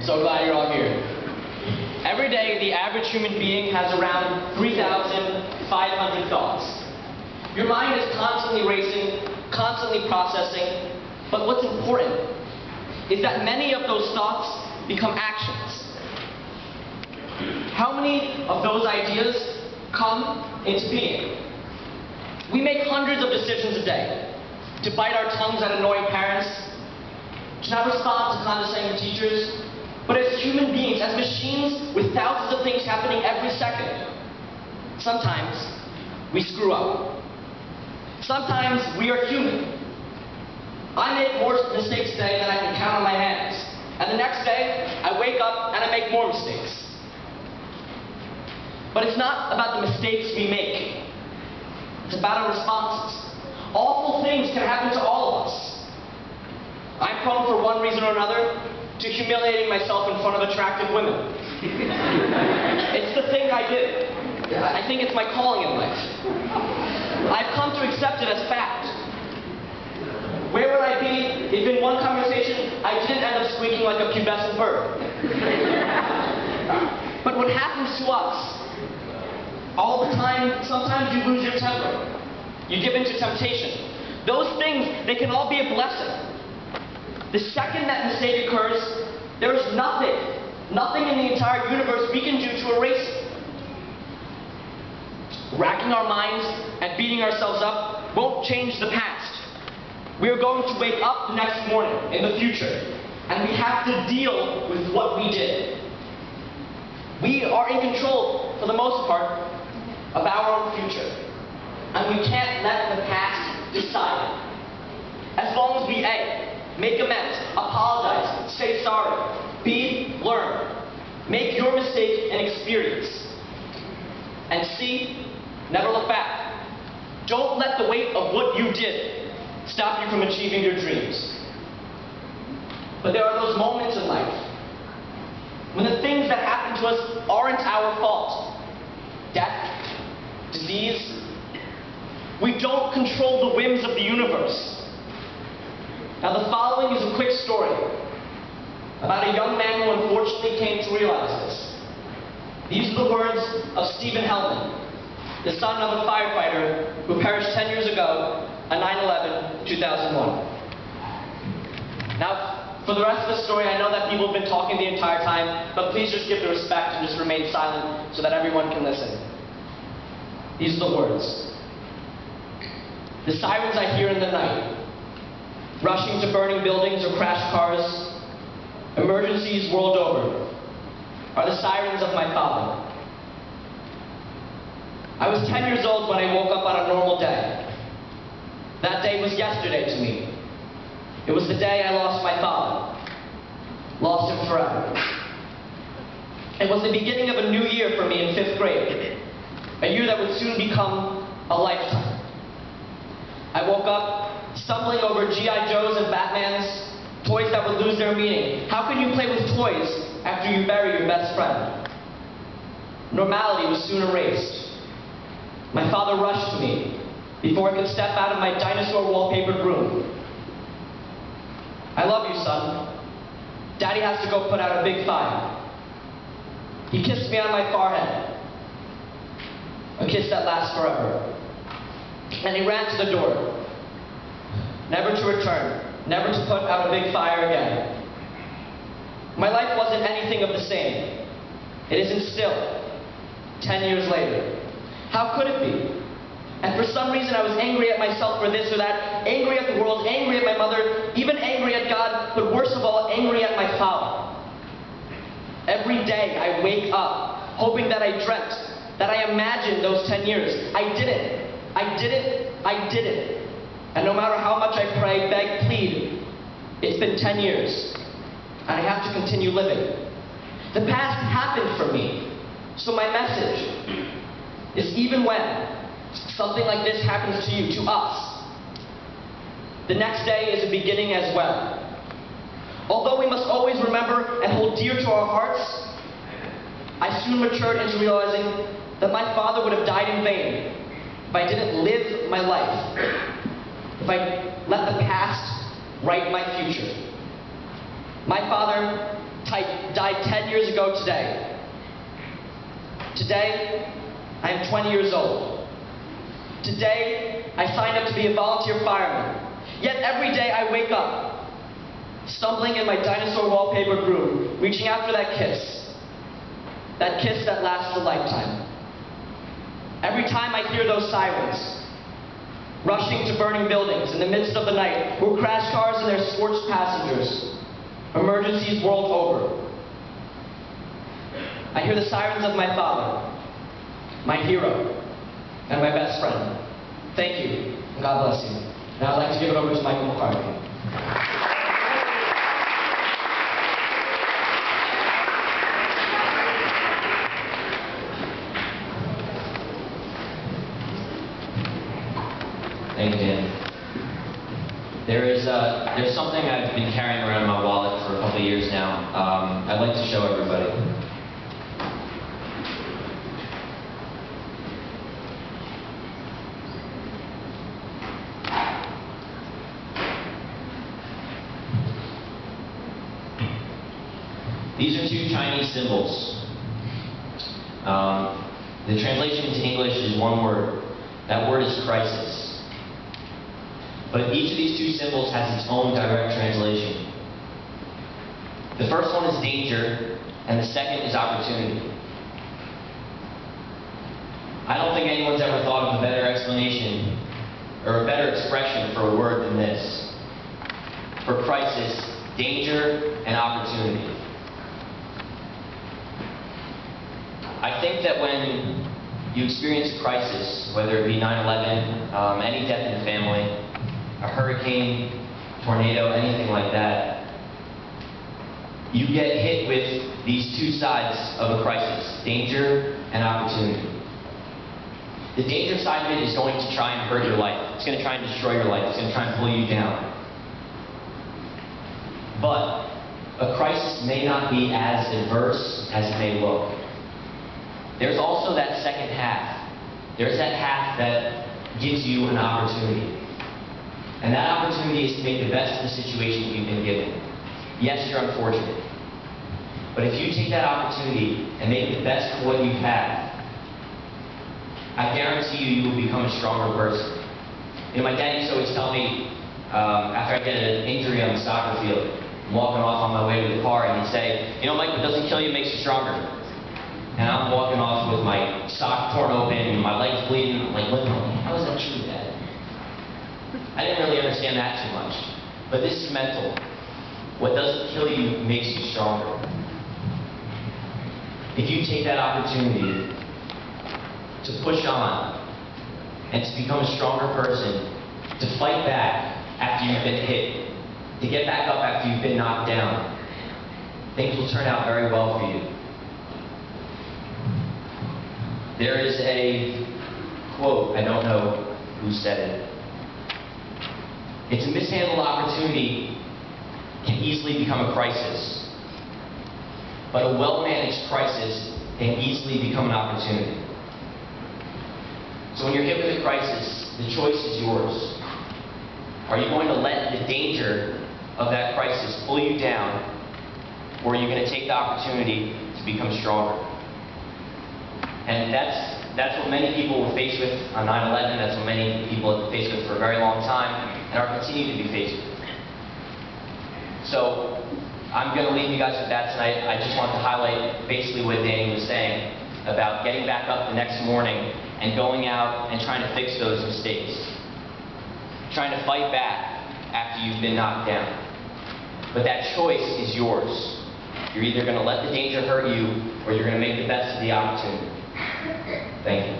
So glad you're all here. Every day, the average human being has around 3,500 thoughts. Your mind is constantly racing, constantly processing, but what's important is that many of those thoughts become actions. How many of those ideas come into being? We make hundreds of decisions a day. To bite our tongues at annoying parents, to not respond to condescending teachers, but as human beings, as machines with thousands of things happening every second, sometimes we screw up. Sometimes we are human. I make more mistakes today than I can count on my hands. And the next day, I wake up and I make more mistakes. But it's not about the mistakes we make. It's about our responses. Awful things can happen to all of us. I'm prone, for one reason or another, to humiliating myself in front of attractive women. It's the thing I do. I think it's my calling in life. I've come to accept it as fact. Where would I be if in one conversation I didn't end up squeaking like a pubescent bird? But what happens to us all the time, sometimes you lose your temper. You give in to temptation. Those things, they can all be a blessing. The second that mistake occurs, there is nothing in the entire universe we can do to erase it. Racking our minds and beating ourselves up won't change the past. We are going to wake up the next morning in the future, and we have to deal with what we did. We are in control, for the most part, of our own future. And we can't let the past decide. As long as we A, make amends, apologize, say sorry, B, learn. Make your mistake an experience. And C, never look back. Don't let the weight of what you did stop you from achieving your dreams. But there are those moments in life when the things that happen to us aren't our fault. Death, disease. We don't control the whims of the universe. Now, the following is a quick story about a young man who unfortunately came to realize this. These are the words of Stephen Hellman, the son of a firefighter who perished 10 years ago on 9/11/2001. Now, for the rest of the story, I know that people have been talking the entire time, but please just give the respect and just remain silent so that everyone can listen. These are the words. The sirens I hear in the night, rushing to burning buildings or crashed cars, emergencies world over, are the sirens of my father. I was 10 years old when I woke up on a normal day. That day was yesterday to me. It was the day I lost my father. Lost him forever. It was the beginning of a new year for me in 5th grade. A year that would soon become a lifetime. I woke up stumbling over G.I. Joes and Batmans, toys that would lose their meaning. How can you play with toys after you bury your best friend? Normality was soon erased. My father rushed to me before I could step out of my dinosaur wallpapered room. I love you, son. Daddy has to go put out a big fire. He kissed me on my forehead. A kiss that lasts forever. And he ran to the door. Never to return. Never to put out a big fire again. My life wasn't anything of the same. It isn't still. 10 years later. How could it be? And for some reason I was angry at myself for this or that, angry at the world, angry at my mother, even angry at God, but worst of all, angry at my father. Every day I wake up hoping that I dreamt, that I imagined those 10 years. I didn't. I didn't. And no matter how much I pray, beg, plead, it's been 10 years. And I have to continue living. The past happened for me. So my message is, even when something like this happens to you, to us, the next day is a beginning as well. Although we must always remember and hold dear to our hearts, I soon matured into realizing that my father would have died in vain if I didn't live my life, if I let the past write my future. My father died 10 years ago today. Today, I am 20 years old. Today, I signed up to be a volunteer fireman. Yet every day I wake up, stumbling in my dinosaur wallpapered room, reaching after that kiss that lasts a lifetime. Every time I hear those sirens, rushing to burning buildings in the midst of the night, or crash cars and their scorched passengers, emergencies world over. I hear the sirens of my father, my hero, and my best friend. Thank you, and God bless you. Now I'd like to give it over to Michael McCarthy. Thank you, Dan. There's something I've been carrying around in my wallet for a couple of years now. I'd like to show everybody. These are two Chinese symbols. The translation into English is one word. That word is crisis. But each of these two symbols has its own direct translation. The first one is danger, and the second is opportunity. I don't think anyone's ever thought of a better explanation or a better expression for a word than this. For crisis, danger, and opportunity. I think that when you experience a crisis, whether it be 9/11, any death in the family, a hurricane, tornado, anything like that, you get hit with these two sides of a crisis, danger and opportunity. The danger side of it is going to try and hurt your life. It's going to try and destroy your life. It's going to try and pull you down. But a crisis may not be as adverse as it may look. There's also that second half. There's that half that gives you an opportunity. And that opportunity is to make the best of the situation you've been given. Yes, you're unfortunate. But if you take that opportunity and make the best of what you've had, I guarantee you, you will become a stronger person. You know, my dad used to always tell me, after I get an injury on the soccer field, I'm walking off on my way to the car, and he'd say, you know, Mike, what doesn't kill you makes you stronger. And I'm walking off with my sock torn open and my legs bleeding. I'm like, how is that true, Dad? I didn't really understand that too much. But this is mental. What doesn't kill you makes you stronger. If you take that opportunity to push on and to become a stronger person, to fight back after you've been hit, to get back up after you've been knocked down, things will turn out very well for you. There is a quote, I don't know who said it. It's a mishandled opportunity can easily become a crisis, but a well-managed crisis can easily become an opportunity. So when you're hit with a crisis, the choice is yours. Are you going to let the danger of that crisis pull you down, or are you going to take the opportunity to become stronger? And that's what many people were faced with on 9/11. That's what many people have been faced with for a very long time and are continuing to be faced with. So I'm going to leave you guys with that tonight. I just want to highlight basically what Danny was saying about getting back up the next morning and going out and trying to fix those mistakes. Trying to fight back after you've been knocked down. But that choice is yours. You're either going to let the danger hurt you, or you're going to make the best of the opportunity. Thank you.